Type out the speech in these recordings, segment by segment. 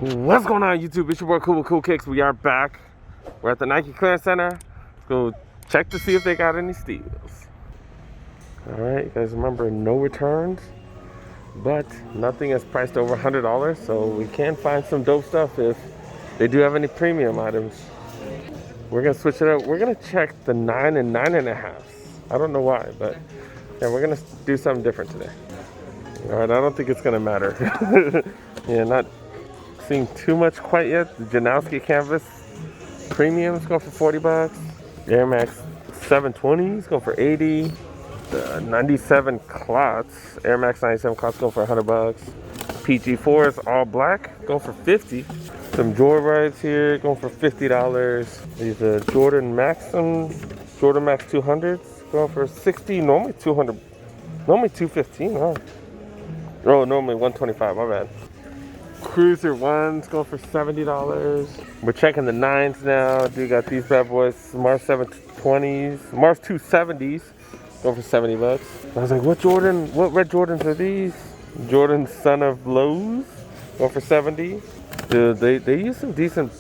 What's going on, YouTube? It's your boy Cool with Cool Kicks. We are back. We're at the Nike Clearance Center. Let's go check to see if they got any steals. Alright, you guys remember no returns, but nothing is priced over $100, so we can find some dope stuff if they do have any premium items. We're gonna switch it up. We're gonna check the 9 and 9.5. I don't know why, but yeah, we're gonna do something different today. Alright, I don't think it's gonna matter. Yeah, not seeing too much quite yet. The Janowski canvas premiums go for 40 bucks. Air Max 720s go for 80. The 97 clots, Air Max 97 clots go for 100 bucks. PG4s all black go for 50. Some Joyrides here going for $50. These Jordan Max 200s go for 60. Normally 200. Normally 215. Oh, normally 125. My bad. Cruiser ones go for $70. We're checking the 9s now. Dude got these bad boys. Mars 720s, Mars 270s go for 70 bucks. I was like, what red Jordans are these? Jordan Son of Lowe's go for 70. Dude, they use some decent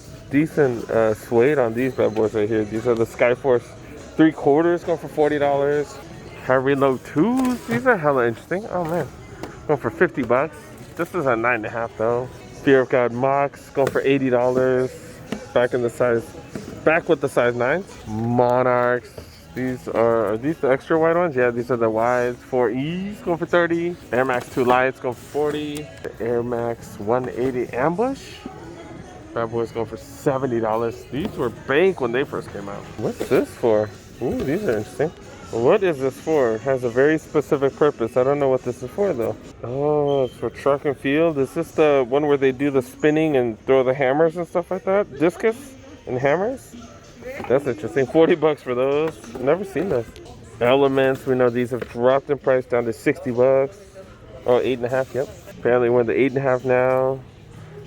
suede on these bad boys right here. These are the Skyforce 3/4 going for $40. High Reload 2s. These are hella interesting. Oh man, going for 50 bucks. This is a 9.5 though. Fear of God Mox going for $80. Back with the size 9s. Monarchs. Are these the extra wide ones? Yeah, these are the wides. 4Es going for 30. Air Max 2 Lights going for 40. The Air Max 180 Ambush. Bad boys going for $70. These were bank when they first came out. What's this for? Ooh, these are interesting. What is this for? It has a very specific purpose. I don't know what this is for though. Oh, it's for track and field. Is this the one where they do the spinning and throw the hammers and stuff like that? Discus and hammers? That's interesting. 40 bucks for those. Never seen this. Elements, we know these have dropped in price down to 60 bucks. Oh, 8.5, yep. Apparently we're in the 8.5 now.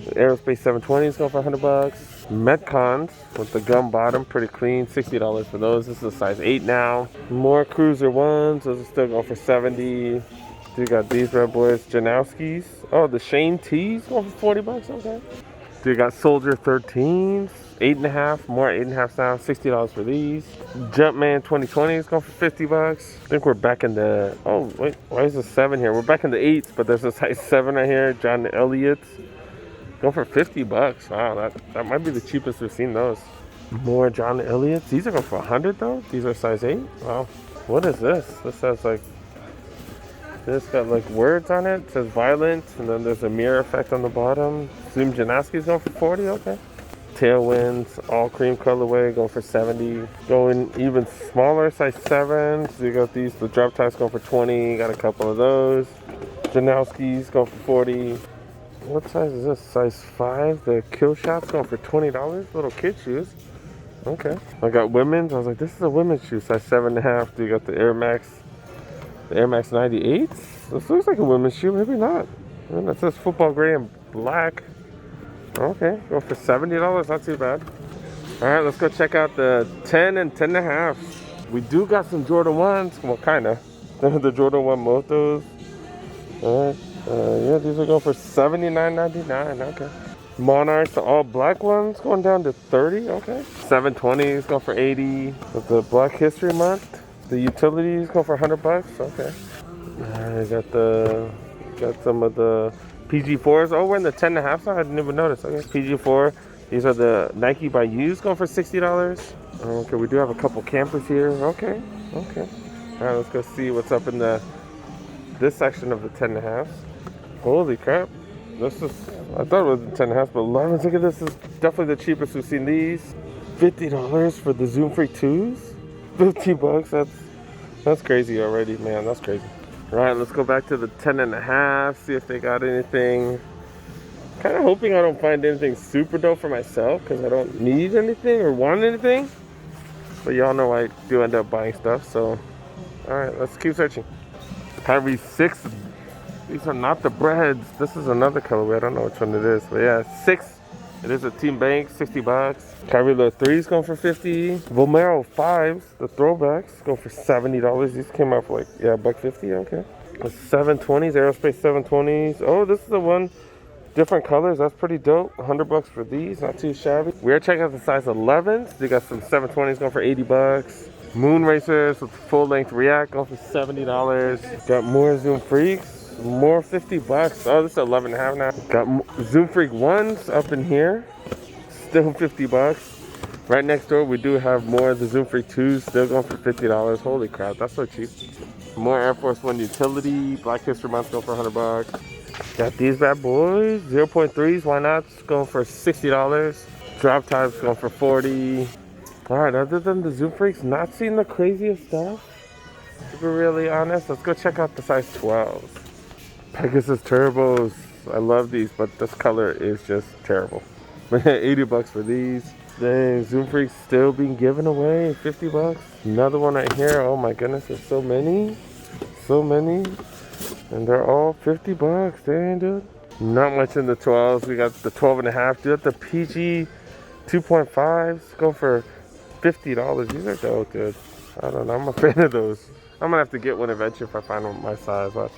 The Aerospace 720s go for 100 bucks. Metcons with the gum bottom, pretty clean, $60 for those. This is a size 8 now. More Cruiser ones, those are still going for 70. You got these red boys, Janowskis. Oh, the Shane T's going for 40 bucks, okay. You got Soldier 13s, 8.5, more 8.5 now, $60 for these. Jumpman 2020s going for 50 bucks. I think we're back in the, oh wait, why is the 7 here? We're back in the 8s, but there's a size 7 right here, John Elliott's. Go for 50 bucks. Wow, that might be the cheapest we've seen those. More John Elliott's. These are going for 100 though. These are size 8. Wow. What is this? This has like, this got like words on it. It says violent, and then there's a mirror effect on the bottom. Zoom Janowski's going for 40. Okay. Tailwinds, all cream colorway, going for 70. Going even smaller, size 7. So you got these, the drop tops going for 20. Got a couple of those. Janowski's going for 40. What size is this? Size 5. The Kill Shot's going for $20. Little kid shoes. Okay. I got women's. I was like, this is a women's shoe. Size 7.5. You got the Air Max 98s. This looks like a women's shoe. Maybe not. And it says football gray and black. Okay. Go for $70. Not too bad. All right. Let's go check out the 10 and 10.5. We do got some Jordan 1s. Well, kind of. The Jordan 1 Motos. All right. Yeah, these are going for $79.99. Okay. Monarchs, the all black ones going down to 30. Okay. 720s going for 80. With the Black History Month, the utilities go for 100 bucks. Okay. Got some of the PG4s. Oh, we're in the 10.5 side. I didn't even notice. Okay. PG4. These are the Nike by Use going for $60. Okay, we do have a couple campers here. Okay. Okay. All right, let's go see what's up in this section of the 10.5s. Holy crap. This is, I thought it was 10.5, but 11. Look at this. This is definitely the cheapest we've seen these. $50 for the Zoom Freak 2s. 50 bucks. That's crazy already, man. That's crazy. All right, let's go back to the 10.5, see if they got anything. Kind of hoping I don't find anything super dope for myself because I don't need anything or want anything. But y'all know I do end up buying stuff, so all right, let's keep searching. Kyrie 6. These are not the breads. This is another colorway. I don't know which one it is. But yeah, 6. It is a Team Bank, 60 bucks. Kyrie 3's going for 50. Vomero 5s, the throwbacks, go for $70. These came out for like, yeah, $1.50. Okay. The 720s, Aerospace 720s. Oh, this is the one Different colors, that's pretty dope. 100 bucks for these, not too shabby. We are checking out the size 11s. They got some 720s going for 80 bucks. Moon racers with full length React going for $70. Got more Zoom Freaks, more 50 bucks. Oh, this is 11 and a half now. Got Zoom Freak 1s up in here, still 50 bucks. Right next door, we do have more of the Zoom Freak 2s, still going for $50. Holy crap, that's so cheap. More Air Force One utility, Black History Month going for 100 bucks. Got these bad boys, 0.3s, why not? It's going for $60. Drop types going for 40. All right, other than the Zoom Freaks, not seeing the craziest stuff. To be really honest, let's go check out the size 12s. Pegasus Turbos, I love these, but this color is just terrible. 80 bucks for these. Dang, Zoom Freaks still being given away, 50 bucks. Another one right here, oh my goodness, there's so many. So many. And they're all 50 bucks, dang dude. Not much in the 12s, we got the 12 and a half. Dude, the PG 2.5s go for $50. These are dope, dude. I don't know, I'm a fan of those. I'm gonna have to get one eventually if I find one my size. But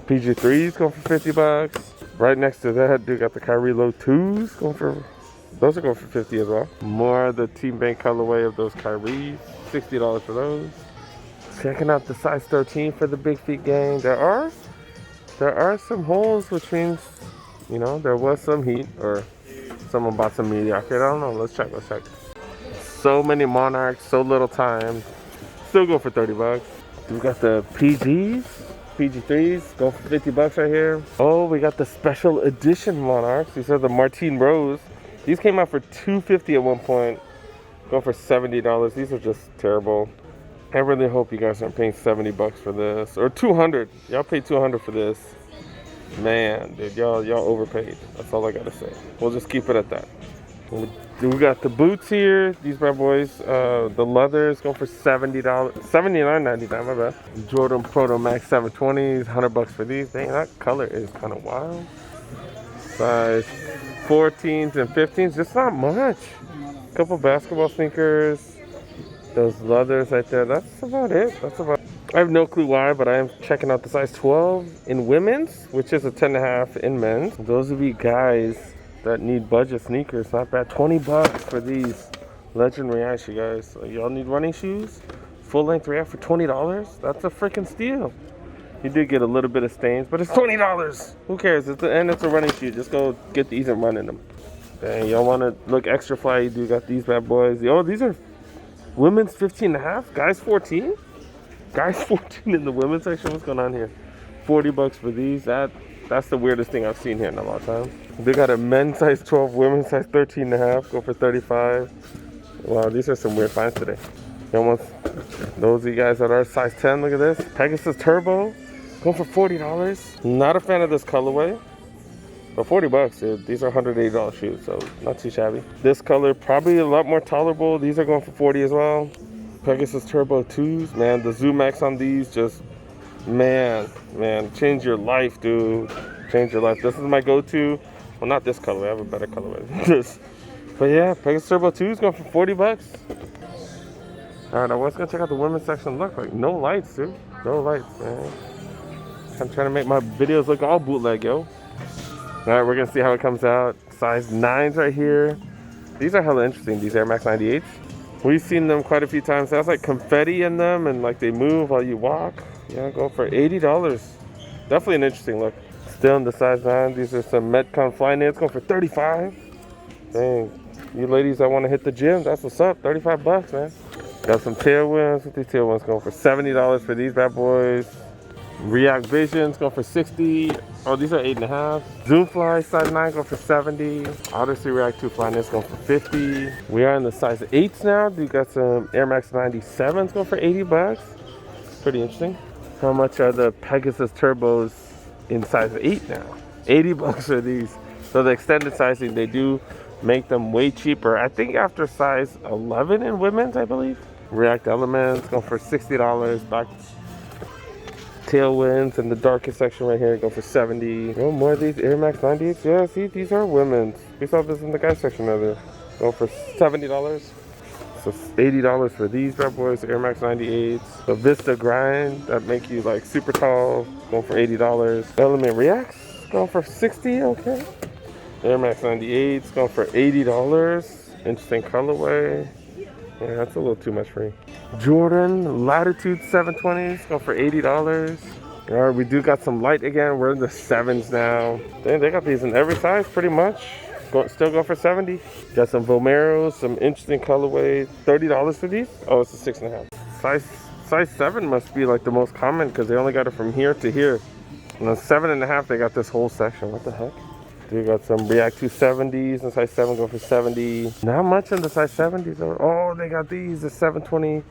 PG 3s going for 50 bucks. Right next to that, dude, got the Kyrie Low 2s going for, those are going for 50 as well. More of the Team Bank colorway of those Kyries, $60 for those. Checking out the size 13 for the Big Feet gang. There are some holes, which means, you know, there was some heat or someone bought some mediocrity. I don't know. Let's check. So many Monarchs, so little time. Still go for 30 bucks. We got the PGs, PG3s, go for 50 bucks right here. Oh, we got the special edition Monarchs. These are the Martine Rose. These came out for $250 at one point. Go for $70. These are just terrible. I really hope you guys aren't paying 70 bucks for this, or 200. Y'all paid 200 for this. Man, dude, y'all overpaid. That's all I gotta say. We'll just keep it at that. We got the boots here. These bad boys, the leathers go for $70, $79.99. My bad. Jordan Proto Max 720s, 100 bucks for these. Dang, that color is kind of wild. Size 14s and 15s, just not much. A couple basketball sneakers. Those leathers right there, that's about it. I have no clue why, but I am checking out the size 12 in women's, which is a 10.5 in men's. Those of you guys that need budget sneakers, not bad. 20 bucks for these Legend React, you guys. So y'all need running shoes? Full length React for $20? That's a freaking steal. You do get a little bit of stains, but it's $20. Who cares? It's a running shoe. Just go get these and run in them. Dang, y'all want to look extra fly? You do got these bad boys. Oh, these are women's 15.5, guys 14. Guys 14 in the women's section. What's going on here? 40 bucks for these. That's the weirdest thing I've seen here in a long time. They got a men's size 12, women's size 13.5, go for 35. Wow, these are some weird finds today. Those of you guys that are size 10, look at this. Pegasus Turbo, go for $40. Not a fan of this colorway. But 40 bucks, dude. These are $180 shoes, so not too shabby. This color, probably a lot more tolerable. These are going for 40 as well. Pegasus Turbo 2s, man, the Zoom Max on these just, man, change your life, dude. Change your life. This is my go-to. Well, not this color. I have a better colorway than this. But yeah, Pegasus Turbo 2s going for 40 bucks. All right, I was gonna check out the women's section. Look, like no lights, dude. No lights, man. I'm trying to make my videos look all bootleg, yo. All right, we're gonna see how it comes out. Size 9s right here. These are hella interesting, these Air Max 98s. We've seen them quite a few times. That's like confetti in them and like they move while you walk. Yeah, go for $80. Definitely an interesting look. Still in the size 9, these are some Metcon Fly Knits going for 35. Dang, you ladies that wanna hit the gym, that's what's up, 35 bucks, man. Got some tailwinds, with these tailwinds going for $70 for these bad boys. React Visions go for 60. Oh, these are 8.5. Zoom Fly size 9 go for 70. Odyssey React 2 Fly Knits go for 50. We are in the size 8s now. You got some Air Max 97s go for 80 bucks. Pretty interesting. How much are the Pegasus Turbos in size 8 now? 80 bucks for these. So the extended sizing, they do make them way cheaper. I think after size 11 in women's, I believe. React Elements go for $60. Back Tailwinds in the darkest section right here go for 70. Oh, more of these Air Max 98s. Yeah, see, these are women's. We saw this in the guys section earlier. Go for $70. So $80 for these bad boys, Air Max 98s. The Vista Grind that make you like super tall, going for $80. Element Reacts going for 60. Okay. Air Max 98s going for $80. Interesting colorway. Yeah, that's a little too much for me. Jordan Latitude 720s going for $80. All right, we do got some light again. We're in the 7s now. They got these in every size pretty much. Still go for 70. Got some Vomeros, some interesting colorways. $30 for these? Oh, it's a 6.5. Size 7 must be like the most common because they only got it from here to here. And then 7.5, they got this whole section. What the heck? We got some React 270s and size 7 go for 70. Not much in the size 70s though. Oh, they got these, the 720.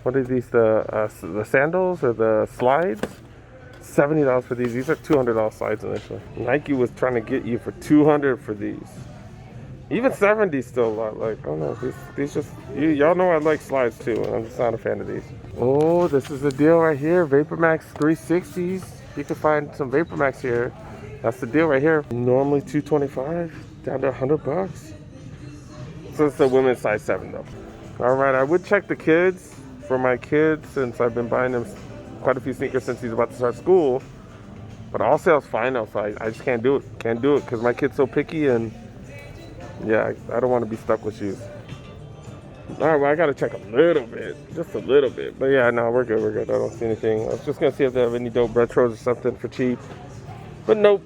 What are these? The sandals or the slides? $70 for these. These are $200 slides initially. Nike was trying to get you for $200 for these. Even 70 still a lot. Like, oh no, these just, y'all know I like slides too, and I'm just not a fan of these. Oh, this is the deal right here. VaporMax 360s. You can find some VaporMax here. That's the deal right here. Normally $225, down to $100. So it's the women's size 7 though. All right, I would check the kids for my kids since I've been buying them quite a few sneakers since he's about to start school. But all sales fine though, so I just can't do it. Can't do it because my kid's so picky, and yeah, I don't want to be stuck with shoes. All right, well, I got to check a little bit, just a little bit. But yeah, no, we're good, we're good. I don't see anything. I was just going to see if they have any dope retros or something for cheap. But nope.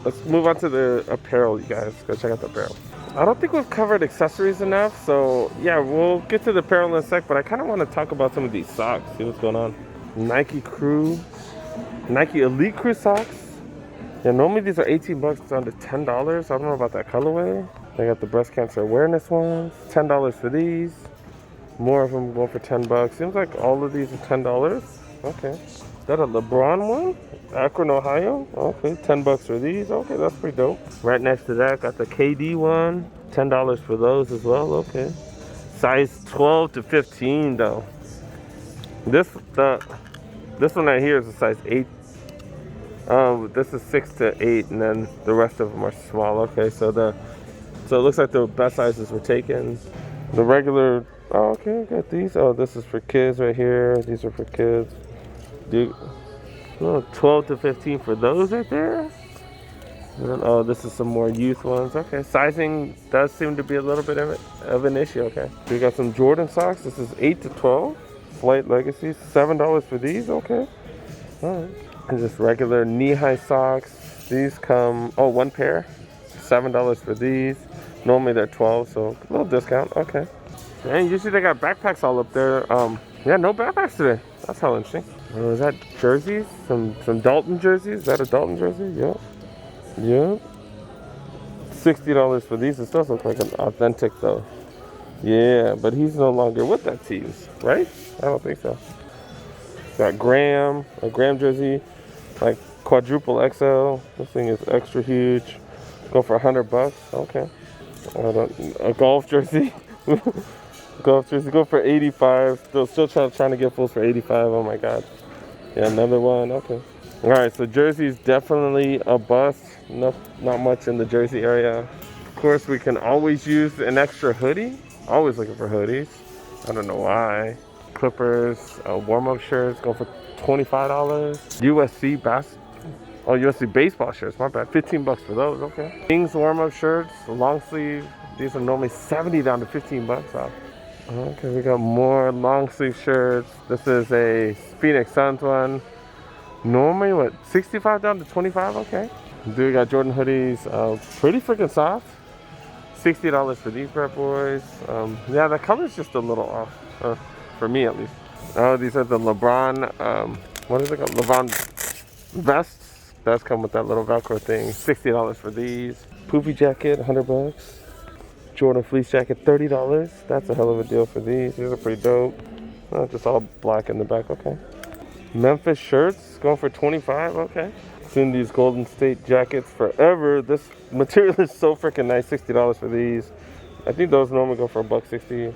Let's move on to the apparel, you guys. Go check out the apparel. I don't think we've covered accessories enough. So yeah, we'll get to the apparel in a sec. But I kind of want to talk about some of these socks. See what's going on. Nike Elite Crew socks. Yeah, normally these are $18 down to $10. I don't know about that colorway. They got the breast cancer awareness ones. $10 for these. More of them go for $10. Seems like all of these are $10. Okay. Is that a LeBron one? Akron, Ohio. Okay, $10 for these. Okay, that's pretty dope. Right next to that, got the KD one. $10 for those as well. Okay. Size 12 to 15 though. This one right here is a size 8. This is 6 to 8, and then the rest of them are small. Okay, so it looks like the best sizes were taken. The regular. Oh, okay, got these. Oh, this is for kids right here. These are for kids. Dude, 12 to 15 for those right there. And then, oh, this is some more youth ones. Okay, sizing does seem to be a little bit of an issue. Okay, we got some Jordan socks. This is 8 to 12. Flight Legacy, $7 for these. Okay, all right. And just regular knee-high socks. These come, one pair, $7 for these. Normally they're 12, so a little discount. Okay. And usually they got backpacks all up there. Yeah, no backpacks today. That's how interesting. Is that jerseys? Some Dalton jerseys? Is that a Dalton jersey? Yeah. $60 for these. This does look like an authentic though. Yeah, but he's no longer with that team, right? I don't think so. Got a Graham jersey, like quadruple XL. This thing is extra huge. Go for $100. Okay. A golf jersey. Golf jersey go for $85. Still trying to get fools for $85. Oh my god. Yeah, another one. Okay. All right. So jerseys definitely a bust. Not much in the jersey area. Of course, we can always use an extra hoodie. Always looking for hoodies. I don't know why. Clippers, warm-up shirts go for $25. USC baseball shirts. My bad. $15 for those. Okay. Kings warm-up shirts, long sleeve. These are normally $70 down to $15 off. Okay, we got more long sleeve shirts. This is a Phoenix Suns one. Normally, what, $65 down to $25? Okay. Dude, we got Jordan hoodies. Pretty freaking soft. $60 for these bad boys. Yeah, the color's just a little off. For me, at least. Oh, these are the LeBron. What is it called? LeBron vests. Does come with that little Velcro thing. $60 for these. Poofy jacket, $100. Jordan fleece jacket, $30. That's a hell of a deal for these. These are pretty dope. Just all black in the back. Okay. Memphis shirts going for $25. Okay. Seen these Golden State jackets forever. This material is so freaking nice. $60 for these. I think those normally go for $160.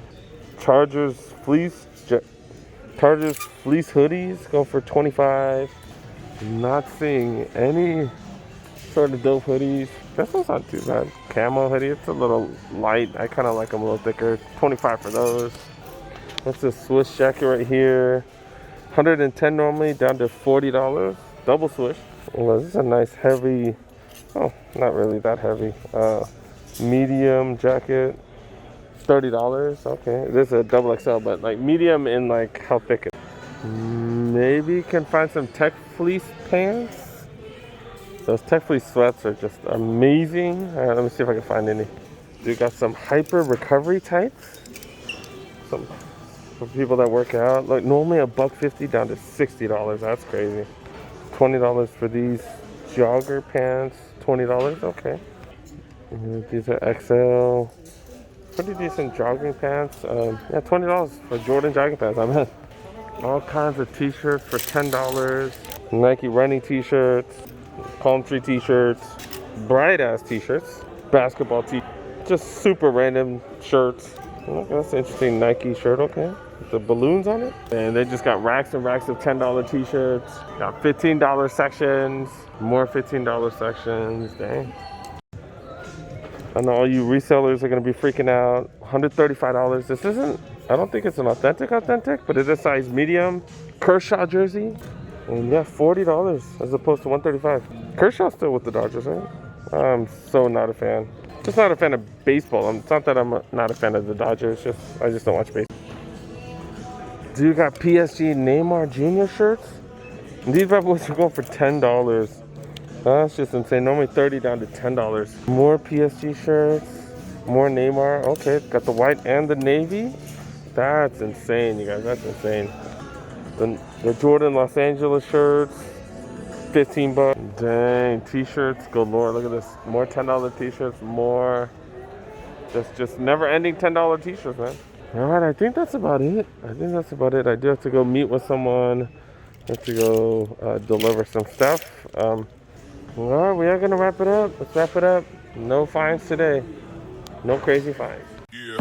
Chargers fleece hoodies go for $25. Not seeing any sort of dope hoodies. This one's not too bad. Camo hoodie, it's a little light. I kind of like them a little thicker. $25 for those. That's a Swiss jacket right here. $110 normally, down to $40. Double Swiss. Well, this is a nice heavy Oh, not really that heavy. Medium jacket, $30. Okay, this is a double XL, but like medium in like how thick it is. Maybe can find some tech fleece pants. Those tech fleece sweats are just amazing. All right, let me see if I can find any. We got some hyper recovery tights. Some for people that work out. Like normally $1.50 down to $60. That's crazy. $20 for these jogger pants. $20. Okay. These are XL. Pretty decent jogging pants. Yeah, $20 for Jordan jogging pants. I mean, all kinds of t-shirts for $10. Nike running t-shirts, palm tree t-shirts, bright ass t-shirts, basketball t, just super random shirts. Okay, that's an interesting Nike shirt. Okay, with the balloons on it. And they just got racks and racks of $10 t-shirts. Got $15 sections, more $15 sections. Dang. I know all you resellers are going to be freaking out. $135. This isn't, I don't think it's an authentic, but it is size medium. Kershaw jersey. And yeah, $40 as opposed to $135. Kershaw's still with the Dodgers, right? I'm so not a fan. Just not a fan of baseball. It's not that I'm not a fan of the Dodgers. I just don't watch baseball. Dude got PSG Neymar Jr. shirts. And these bad boys are going for $10. That's just insane. Normally $30 down to $10. More PSG shirts. More Neymar. Okay, got the white and the navy. That's insane, you guys. That's insane. The Jordan Los Angeles shirts. $15. Dang, t-shirts galore. Look at this. More $10 t-shirts. More. Just never-ending $10 t-shirts, man. All right, I think that's about it. I do have to go meet with someone. I have to go deliver some stuff. All right, we are going to wrap it up. Let's wrap it up. No fines today. No crazy fines. Yeah.